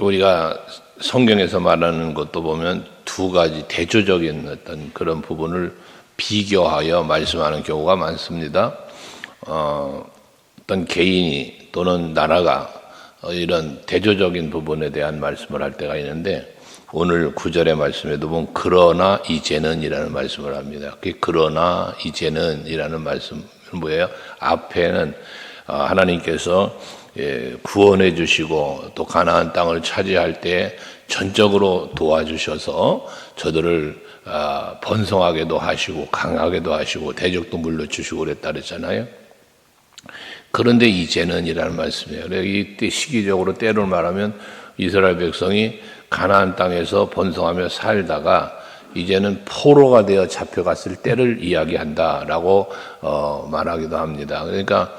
우리가 성경에서 말하는 것도 보면 두 가지 대조적인 어떤 그런 부분을 비교하여 말씀하는 경우가 많습니다. 어떤 개인이 또는 나라가 이런 대조적인 부분에 대한 말씀을 할 때가 있는데, 오늘 9절의 말씀에도 보면 그러나 이제는 이라는 말씀을 합니다. 그러나 이제는 이라는 말씀은 뭐예요? 앞에는 하나님께서 구원해 주시고 또 가나안 땅을 차지할 때 전적으로 도와주셔서 저들을 번성하게도 하시고 강하게도 하시고 대적도 물려주시고 그랬다 그랬잖아요. 그런데 이제는 이라는 말씀이에요. 이때 시기적으로 때를 말하면 이스라엘 백성이 가나안 땅에서 번성하며 살다가 이제는 포로가 되어 잡혀갔을 때를 이야기한다라고 말하기도 합니다. 그러니까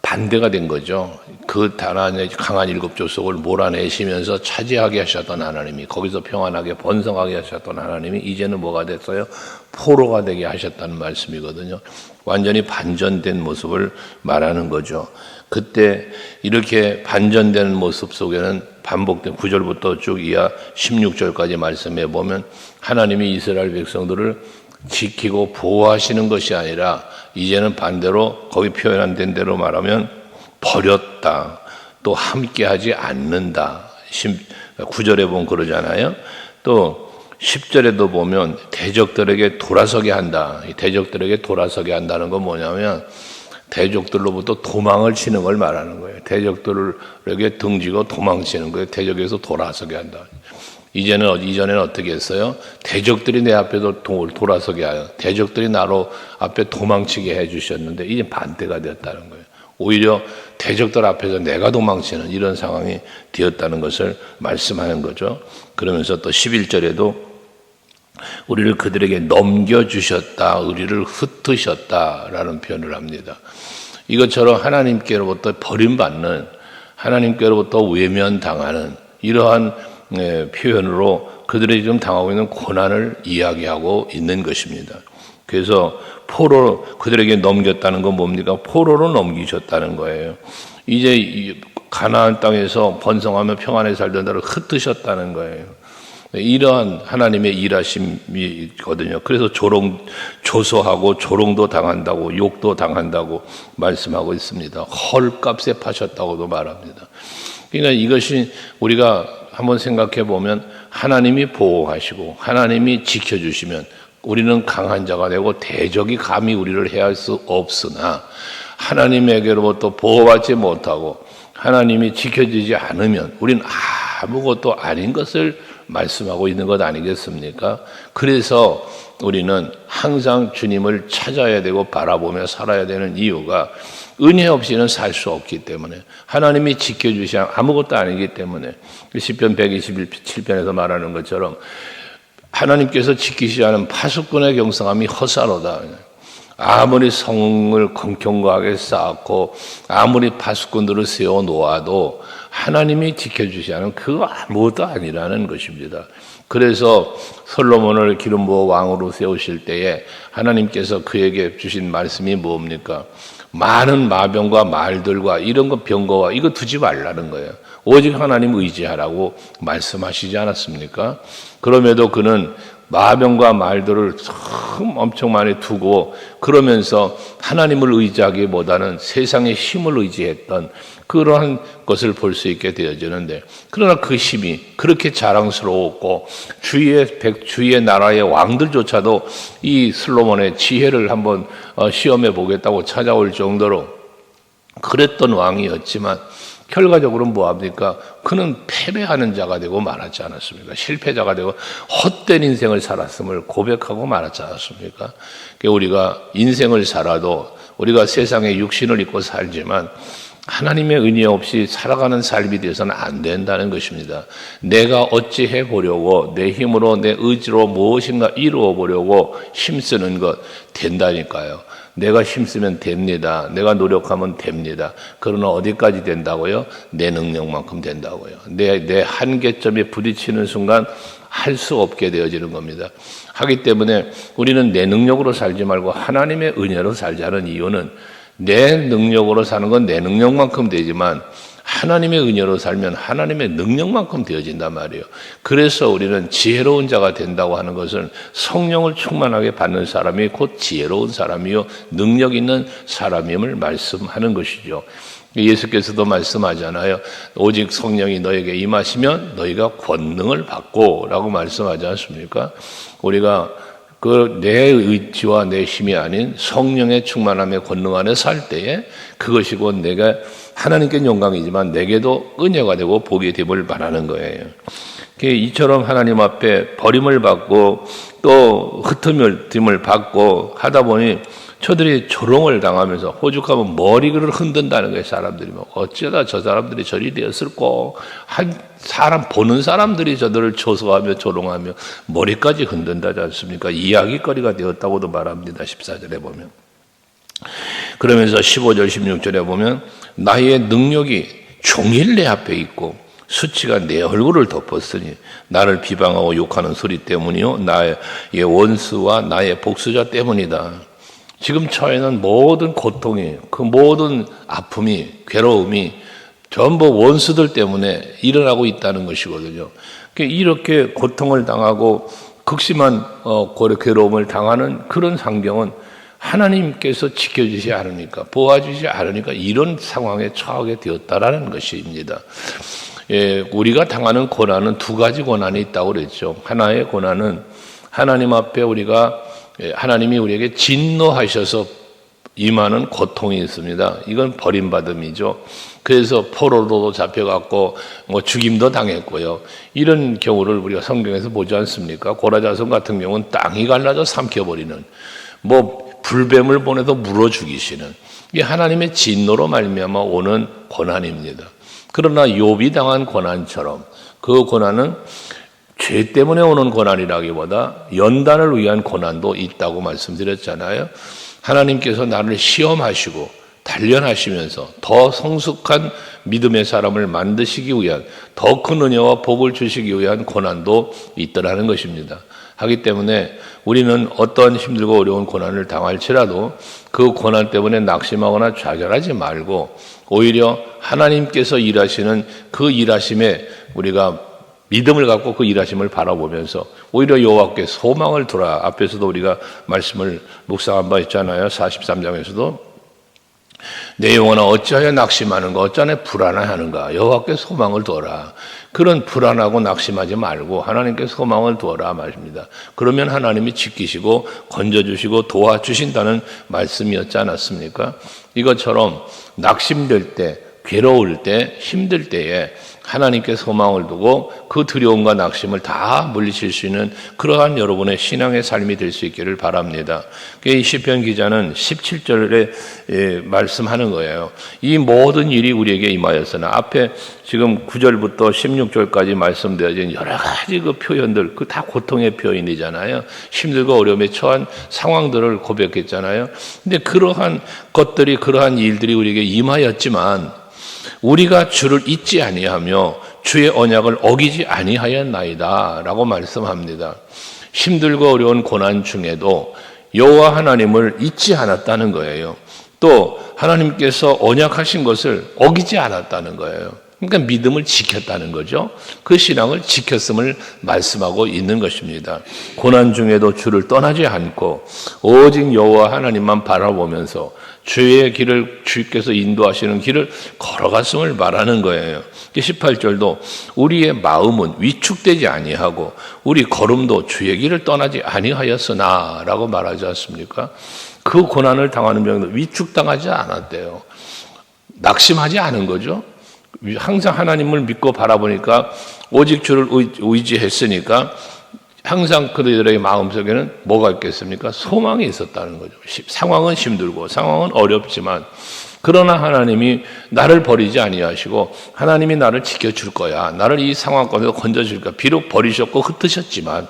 반대가 된 거죠. 그 가나안의 강한 일곱 족속을 몰아내시면서 차지하게 하셨던 하나님이, 거기서 평안하게 번성하게 하셨던 하나님이 이제는 뭐가 됐어요? 포로가 되게 하셨다는 말씀이거든요. 완전히 반전된 모습을 말하는 거죠. 그때 이렇게 반전되는 모습 속에는 반복된 9절부터 쭉 이하 16절까지 말씀해 보면 하나님이 이스라엘 백성들을 지키고 보호하시는 것이 아니라 이제는 반대로 거기 표현한 대로 말하면 버렸다, 또 함께하지 않는다. 9절에 보면 그러잖아요. 또 10절에도 보면 대적들에게 돌아서게 한다. 대적들에게 돌아서게 한다는 건 뭐냐면 대적들로부터 도망을 치는 걸 말하는 거예요. 대적들에게 등지고 도망치는 거예요. 대적에서 돌아서게 한다. 이전에는 어떻게 했어요? 대적들이 내 앞에도 돌아서게 하여 대적들이 나로 앞에 도망치게 해주셨는데 이제 반대가 되었다는 거예요. 오히려 대적들 앞에서 내가 도망치는 이런 상황이 되었다는 것을 말씀하는 거죠. 그러면서 또 11절에도 우리를 그들에게 넘겨주셨다, 우리를 흩으셨다라는 표현을 합니다. 이것처럼 하나님께로부터 버림받는, 하나님께로부터 외면당하는 이러한 표현으로 그들이 지금 당하고 있는 고난을 이야기하고 있는 것입니다. 그래서 그들에게 넘겼다는 건 뭡니까? 포로로 넘기셨다는 거예요. 이제 가나안 땅에서 번성하며 평안에 살던 자를 흩으셨다는 거예요. 이러한 하나님의 일하심이거든요. 그래서 조소하고 조롱도 당한다고, 욕도 당한다고 말씀하고 있습니다. 헐값에 파셨다고도 말합니다. 그러니까 이것이 우리가 한번 생각해 보면 하나님이 보호하시고 하나님이 지켜주시면 우리는 강한 자가 되고 대적이 감히 우리를 해할 수 없으나, 하나님에게로부터 보호받지 못하고 하나님이 지켜주지 않으면 우리는 아무것도 아닌 것을 말씀하고 있는 것 아니겠습니까? 그래서 우리는 항상 주님을 찾아야 되고 바라보며 살아야 되는 이유가 은혜 없이는 살 수 없기 때문에, 하나님이 지켜주시 아무것도 아니기 때문에, 시편 127편에서 말하는 것처럼 하나님께서 지키시지 않은 파수꾼의 경성함이 허사로다. 아무리 성을 견고하게 쌓고 아무리 파수꾼들을 세워 놓아도 하나님이 지켜주시 않으면 그거 아무것도 아니라는 것입니다. 그래서 솔로몬을 기름 부어 왕으로 세우실 때에 하나님께서 그에게 주신 말씀이 뭡니까? 많은 마병과 말들과 이런 거 병거와 이거 두지 말라는 거예요. 오직 하나님 의지하라고 말씀하시지 않았습니까? 그럼에도 그는 마병과 말들을 엄청 많이 두고 그러면서 하나님을 의지하기보다는 세상의 힘을 의지했던 그러한 것을 볼 수 있게 되어지는데, 그러나 그 힘이 그렇게 자랑스러웠고 주위의 나라의 왕들조차도 이 솔로몬의 지혜를 한번 시험해 보겠다고 찾아올 정도로 그랬던 왕이었지만 결과적으로 뭐합니까? 그는 패배하는 자가 되고 말았지 않았습니까? 실패자가 되고 헛된 인생을 살았음을 고백하고 말았지 않았습니까? 우리가 인생을 살아도 우리가 세상에 육신을 입고 살지만 하나님의 은혜 없이 살아가는 삶이 되어서는 안 된다는 것입니다. 내가 어찌해 보려고 내 힘으로 내 의지로 무엇인가 이루어 보려고 힘쓰는 것 된다니까요. 내가 힘쓰면 됩니다. 내가 노력하면 됩니다. 그러나 어디까지 된다고요? 내 능력만큼 된다고요. 내 한계점에 부딪히는 순간 할 수 없게 되어지는 겁니다. 하기 때문에 우리는 내 능력으로 살지 말고 하나님의 은혜로 살자는 이유는, 내 능력으로 사는 건 내 능력만큼 되지만 하나님의 은혜로 살면 하나님의 능력만큼 되어진단 말이에요. 그래서 우리는 지혜로운 자가 된다고 하는 것은 성령을 충만하게 받는 사람이 곧 지혜로운 사람이요 능력 있는 사람임을 말씀하는 것이죠. 예수께서도 말씀하잖아요. 오직 성령이 너에게 임하시면 너희가 권능을 받고 라고 말씀하지 않습니까? 우리가 그 내 의지와 내 힘이 아닌 성령의 충만함의 권능 안에 살 때에 그것이 곧 내가 하나님께 영광이지만 내게도 은혜가 되고 복이 됨을 바라는 거예요. 이처럼 하나님 앞에 버림을 받고 또 흩어짐을 받고 하다 보니 저들이 조롱을 당하면서 오죽하면 머리를 흔든다는 거예요. 사람들이 어쩌다 저 사람들이 저리 되었을꼬. 한 사람 보는 사람들이 저들을 조소하며 조롱하며 머리까지 흔든다지 않습니까? 이야기거리가 되었다고도 말합니다. 14절에 보면. 그러면서 15절 16절에 보면 나의 능력이 종일 내 앞에 있고 수치가 내 얼굴을 덮었으니 나를 비방하고 욕하는 소리 때문이요 나의 원수와 나의 복수자 때문이다. 지금 처해는 모든 고통이, 그 모든 아픔이, 괴로움이 전부 원수들 때문에 일어나고 있다는 것이거든요. 이렇게 고통을 당하고 극심한 괴로움을 당하는 그런 상경은 하나님께서 지켜주지 않으니까, 보호주지 않으니까 이런 상황에 처하게 되었다라는 것입니다. 우리가 당하는 고난은 두 가지 고난이 있다고 그랬죠. 하나의 고난은 하나님 앞에 하나님이 우리에게 진노하셔서 임하는 고통이 있습니다. 이건 버림받음이죠. 그래서 포로도 잡혀갔고 죽임도 당했고요. 이런 경우를 우리가 성경에서 보지 않습니까? 고라자손 같은 경우는 땅이 갈라져 삼켜버리는, 불뱀을 보내도 물어 죽이시는, 이게 하나님의 진노로 말미암아 오는 고난입니다. 그러나 욥이 당한 고난처럼 그 고난은 죄 때문에 오는 고난이라기보다 연단을 위한 고난도 있다고 말씀드렸잖아요. 하나님께서 나를 시험하시고 단련하시면서 더 성숙한 믿음의 사람을 만드시기 위한, 더 큰 은혜와 복을 주시기 위한 고난도 있더라는 것입니다. 하기 때문에 우리는 어떤 힘들고 어려운 고난을 당할지라도 그 고난 때문에 낙심하거나 좌절하지 말고 오히려 하나님께서 일하시는 그 일하심에 우리가 믿음을 갖고 그 일하심을 바라보면서 오히려 여호와께 소망을 두라. 앞에서도 우리가 말씀을 묵상한 바 있잖아요. 43장에서도 내 영혼아 어찌하여 낙심하는가, 어찌하여 불안해하는가, 여호와께 소망을 두어라. 그런 불안하고 낙심하지 말고 하나님께 소망을 두어라 말입니다. 그러면 하나님이 지키시고 건져주시고 도와주신다는 말씀이었지 않았습니까? 이것처럼 낙심될 때, 괴로울 때, 힘들 때에 하나님께 소망을 두고 그 두려움과 낙심을 다 물리칠 수 있는 그러한 여러분의 신앙의 삶이 될 수 있기를 바랍니다. 이 시편 기자는 17절에 말씀하는 거예요. 이 모든 일이 우리에게 임하였으나, 앞에 지금 9절부터 16절까지 말씀되어진 여러 가지 그 표현들, 그 다 고통의 표현이잖아요. 힘들고 어려움에 처한 상황들을 고백했잖아요. 근데 그러한 것들이, 그러한 일들이 우리에게 임하였지만 우리가 주를 잊지 아니하며 주의 언약을 어기지 아니하였나이다 라고 말씀합니다. 힘들고 어려운 고난 중에도 여호와 하나님을 잊지 않았다는 거예요. 또 하나님께서 언약하신 것을 어기지 않았다는 거예요. 그러니까 믿음을 지켰다는 거죠. 그 신앙을 지켰음을 말씀하고 있는 것입니다. 고난 중에도 주를 떠나지 않고 오직 여호와 하나님만 바라보면서 주의 길을, 주께서 인도하시는 길을 걸어갔음을 말하는 거예요. 18절도 우리의 마음은 위축되지 아니하고 우리 걸음도 주의 길을 떠나지 아니하였으나 라고 말하지 않습니까? 그 고난을 당하는 병도 위축당하지 않았대요. 낙심하지 않은 거죠. 항상 하나님을 믿고 바라보니까 오직 주를 의지했으니까 항상 그들의 마음속에는 뭐가 있겠습니까? 소망이 있었다는 거죠. 상황은 힘들고 상황은 어렵지만 그러나 하나님이 나를 버리지 아니하시고 하나님이 나를 지켜줄 거야. 나를 이 상황 가운데서 건져줄 거야. 비록 버리셨고 흩으셨지만,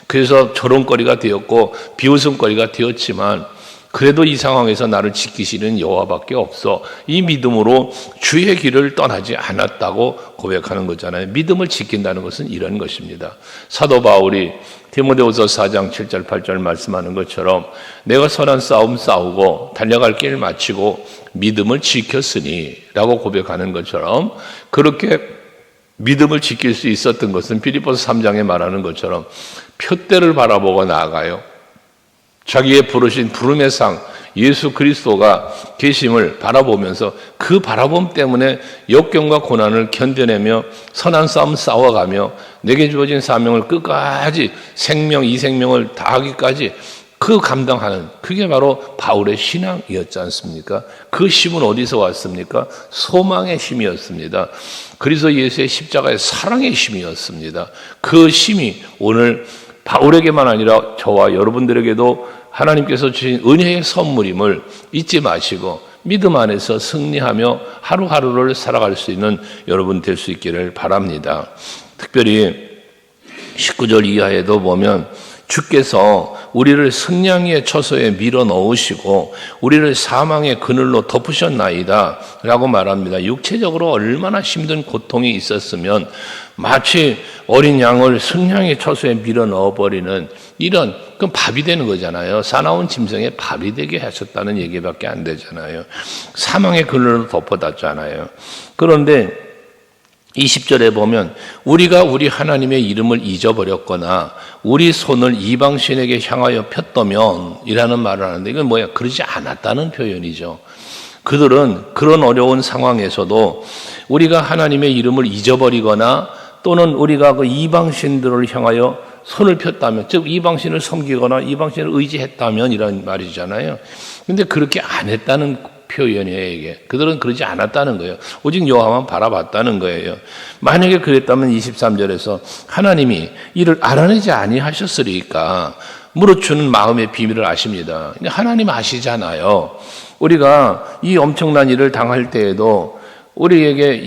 그래서 조롱거리가 되었고 비웃음거리가 되었지만 그래도 이 상황에서 나를 지키시는 여호와밖에 없어. 이 믿음으로 주의 길을 떠나지 않았다고 고백하는 거잖아요. 믿음을 지킨다는 것은 이런 것입니다. 사도 바울이 디모데후서 4장 7절 8절 말씀하는 것처럼 내가 선한 싸움 싸우고 달려갈 길 마치고 믿음을 지켰으니 라고 고백하는 것처럼 그렇게 믿음을 지킬 수 있었던 것은 빌립보서 3장에 말하는 것처럼 표대를 바라보고 나아가요. 자기의 부르신 부름의 상 예수 그리스도가 계심을 바라보면서 그 바라봄 때문에 역경과 고난을 견뎌내며 선한 싸움 싸워가며 내게 주어진 사명을 끝까지 생명 이 생명을 다하기까지 그 감당하는 그게 바로 바울의 신앙이었지 않습니까? 그 힘은 어디서 왔습니까? 소망의 힘이었습니다. 그리스도 예수의 십자가의 사랑의 힘이었습니다. 그 힘이 오늘 바울에게만 아니라 저와 여러분들에게도 하나님께서 주신 은혜의 선물임을 잊지 마시고 믿음 안에서 승리하며 하루하루를 살아갈 수 있는 여러분 될 수 있기를 바랍니다. 특별히 19절 이하에도 보면 주께서 우리를 승냥이의 처소에 밀어 넣으시고 우리를 사망의 그늘로 덮으셨나이다 라고 말합니다. 육체적으로 얼마나 힘든 고통이 있었으면 마치 어린 양을 승냥이의 처소에 밀어 넣어버리는 이런 그건 밥이 되는 거잖아요. 사나운 짐승의 밥이 되게 하셨다는 얘기밖에 안 되잖아요. 사망의 그늘로 덮어놨잖아요. 그런데 20절에 보면 우리가 우리 하나님의 이름을 잊어버렸거나 우리 손을 이방신에게 향하여 폈다면 이라는 말을 하는데 이건 뭐야? 그러지 않았다는 표현이죠. 그들은 그런 어려운 상황에서도 우리가 하나님의 이름을 잊어버리거나 또는 우리가 그 이방신들을 향하여 손을 폈다면, 즉 이방신을 섬기거나 이방신을 의지했다면 이런 말이잖아요. 근데 그렇게 안 했다는 표현이에요, 이게. 그들은 그러지 않았다는 거예요. 오직 여호와만 바라봤다는 거예요. 만약에 그랬다면 23절에서 하나님이 이를 알아내지 아니하셨으리까 물어주는 마음의 비밀을 아십니다. 하나님 아시잖아요. 우리가 이 엄청난 일을 당할 때에도 우리에게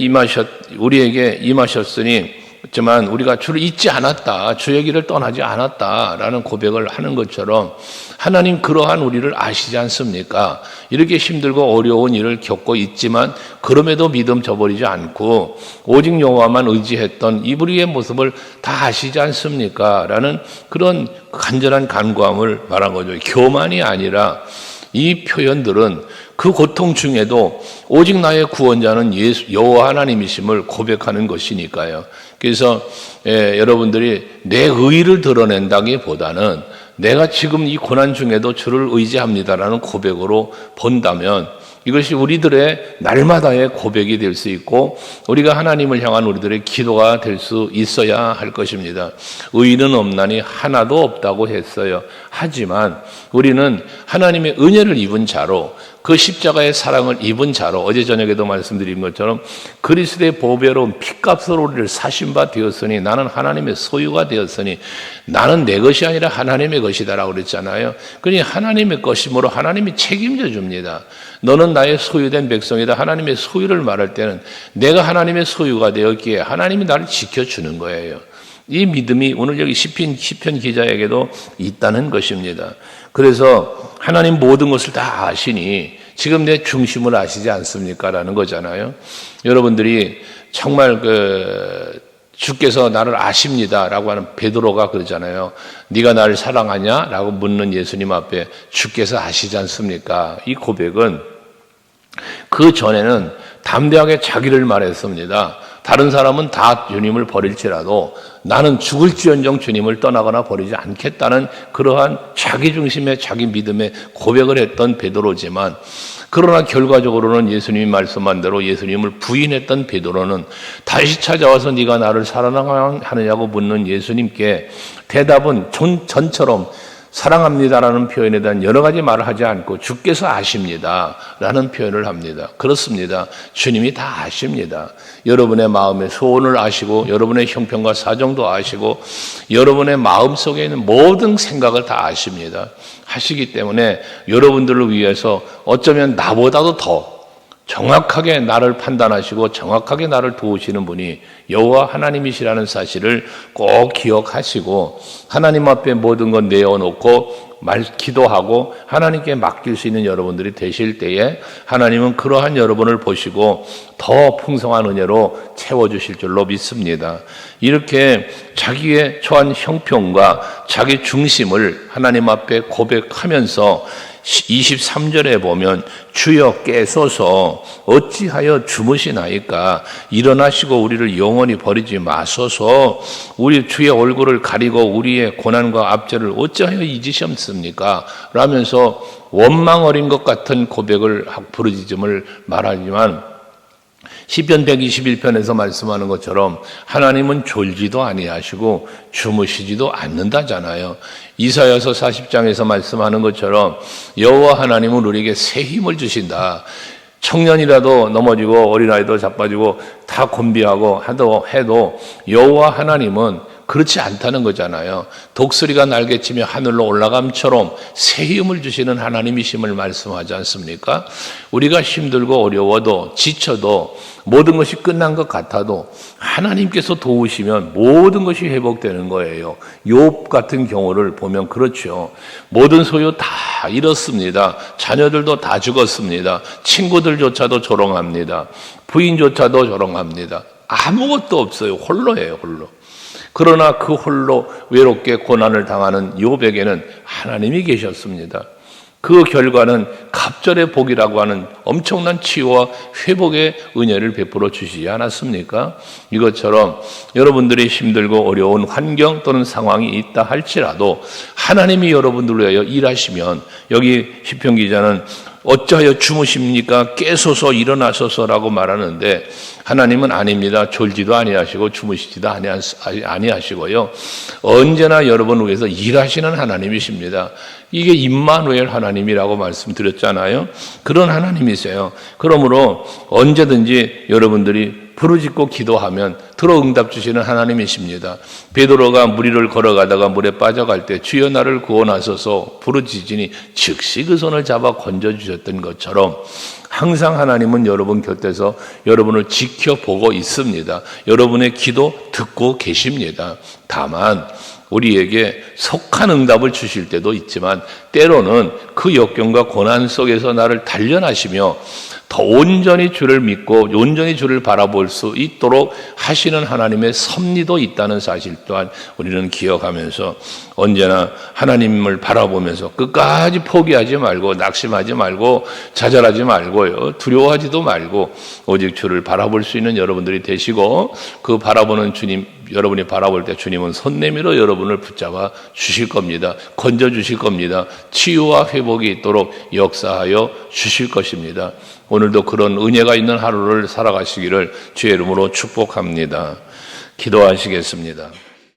임하셨으니 지만 우리가 주를 잊지 않았다, 주의 길을 떠나지 않았다라는 고백을 하는 것처럼 하나님 그러한 우리를 아시지 않습니까? 이렇게 힘들고 어려운 일을 겪고 있지만 그럼에도 믿음 저버리지 않고 오직 여호와만 의지했던 이 우리의 모습을 다 아시지 않습니까? 라는 그런 간절한 간구함을 말한 거죠. 교만이 아니라 이 표현들은 그 고통 중에도 오직 나의 구원자는 여호와 하나님이심을 고백하는 것이니까요. 그래서 여러분들이 내 의의를 드러낸다기보다는 내가 지금 이 고난 중에도 주를 의지합니다라는 고백으로 본다면 이것이 우리들의 날마다의 고백이 될 수 있고 우리가 하나님을 향한 우리들의 기도가 될 수 있어야 할 것입니다. 의인은 없나니 하나도 없다고 했어요. 하지만 우리는 하나님의 은혜를 입은 자로 그 십자가의 사랑을 입은 자로 어제 저녁에도 말씀드린 것처럼 그리스도의 보배로운 핏값으로 우리를 사신 바 되었으니 나는 하나님의 소유가 되었으니 나는 내 것이 아니라 하나님의 것이다라고 그랬잖아요. 그러니 하나님의 것이므로 하나님이 책임져 줍니다. 너는 나의 소유된 백성이다. 하나님의 소유를 말할 때는 내가 하나님의 소유가 되었기에 하나님이 나를 지켜주는 거예요. 이 믿음이 오늘 여기 시편 기자에게도 있다는 것입니다. 그래서 하나님 모든 것을 다 아시니 지금 내 중심을 아시지 않습니까? 라는 거잖아요. 여러분들이 정말 주께서 나를 아십니다 라고 하는 베드로가 그러잖아요. 네가 나를 사랑하냐? 라고 묻는 예수님 앞에 주께서 아시지 않습니까? 이 고백은 그 전에는 담대하게 자기를 말했습니다. 다른 사람은 다 주님을 버릴지라도 나는 죽을지언정 주님을 떠나거나 버리지 않겠다는 그러한 자기 중심의 자기 믿음의 고백을 했던 베드로지만 그러나 결과적으로는 예수님이 말씀한 대로 예수님을 부인했던 베드로는 다시 찾아와서 네가 나를 사랑하느냐고 묻는 예수님께 대답은 전처럼 사랑합니다라는 표현에 대한 여러 가지 말을 하지 않고 주께서 아십니다라는 표현을 합니다. 그렇습니다. 주님이 다 아십니다. 여러분의 마음의 소원을 아시고 여러분의 형편과 사정도 아시고 여러분의 마음속에 있는 모든 생각을 다 아십니다. 하시기 때문에 여러분들을 위해서 어쩌면 나보다도 더 정확하게 나를 판단하시고 정확하게 나를 도우시는 분이 여호와 하나님이시라는 사실을 꼭 기억하시고 하나님 앞에 모든 것 내어놓고 기도하고 하나님께 맡길 수 있는 여러분들이 되실 때에 하나님은 그러한 여러분을 보시고 더 풍성한 은혜로 채워주실 줄로 믿습니다. 이렇게 자기의 처한 형편과 자기 중심을 하나님 앞에 고백하면서 23절에 보면 주여 깨소서 어찌하여 주무시나이까 일어나시고 우리를 영원히 버리지 마소서 우리 주의 얼굴을 가리고 우리의 고난과 압제를 어찌하여 잊으셨습니까? 라면서 원망 어린 것 같은 고백을 부르짖음을 말하지만 시편 121편에서 말씀하는 것처럼 하나님은 졸지도 아니하시고 주무시지도 않는다잖아요. 이사야서 40장에서 말씀하는 것처럼 여호와 하나님은 우리에게 새 힘을 주신다. 청년이라도 넘어지고 어린아이도 자빠지고 다 곤비하고 해도 여호와 하나님은 그렇지 않다는 거잖아요. 독수리가 날개치며 하늘로 올라감처럼 새 힘을 주시는 하나님이심을 말씀하지 않습니까? 우리가 힘들고 어려워도 지쳐도 모든 것이 끝난 것 같아도 하나님께서 도우시면 모든 것이 회복되는 거예요. 욥 같은 경우를 보면 그렇죠. 모든 소유 다 잃었습니다. 자녀들도 다 죽었습니다. 친구들조차도 조롱합니다. 부인조차도 조롱합니다. 아무것도 없어요. 홀로예요, 홀로. 그러나 그 홀로 외롭게 고난을 당하는 욥에게는 하나님이 계셨습니다. 그 결과는 갑절의 복이라고 하는 엄청난 치유와 회복의 은혜를 베풀어 주시지 않았습니까? 이것처럼 여러분들이 힘들고 어려운 환경 또는 상황이 있다 할지라도 하나님이 여러분들을 위하여 일하시면 여기 시편 기자는 어찌하여 주무십니까? 깨소서 일어나소서라고 말하는데 하나님은 아닙니다. 졸지도 아니하시고 주무시지도 아니하시고요. 언제나 여러분을 위해서 일하시는 하나님이십니다. 이게 임마누엘 하나님이라고 말씀드렸잖아요. 그런 하나님이세요. 그러므로 언제든지 여러분들이 부르짖고 기도하면 들어 응답 주시는 하나님이십니다. 베드로가 물 위를 걸어가다가 물에 빠져갈 때 주여 나를 구원하소서 부르짖으니 즉시 그 손을 잡아 건져주셨던 것처럼 항상 하나님은 여러분 곁에서 여러분을 지켜보고 있습니다. 여러분의 기도 듣고 계십니다. 다만 우리에게 속한 응답을 주실 때도 있지만 때로는 그 역경과 고난 속에서 나를 단련하시며 더 온전히 주를 믿고 온전히 주를 바라볼 수 있도록 하시는 하나님의 섭리도 있다는 사실 또한 우리는 기억하면서 언제나 하나님을 바라보면서 끝까지 포기하지 말고 낙심하지 말고 좌절하지 말고요. 두려워하지도 말고 오직 주를 바라볼 수 있는 여러분들이 되시고 그 바라보는 주님 여러분이 바라볼 때 주님은 손 내밀어 여러분을 붙잡아 주실 겁니다. 건져 주실 겁니다. 치유와 회복이 있도록 역사하여 주실 것입니다. 오늘도 그런 은혜가 있는 하루를 살아가시기를 주의 이름으로 축복합니다. 기도하시겠습니다.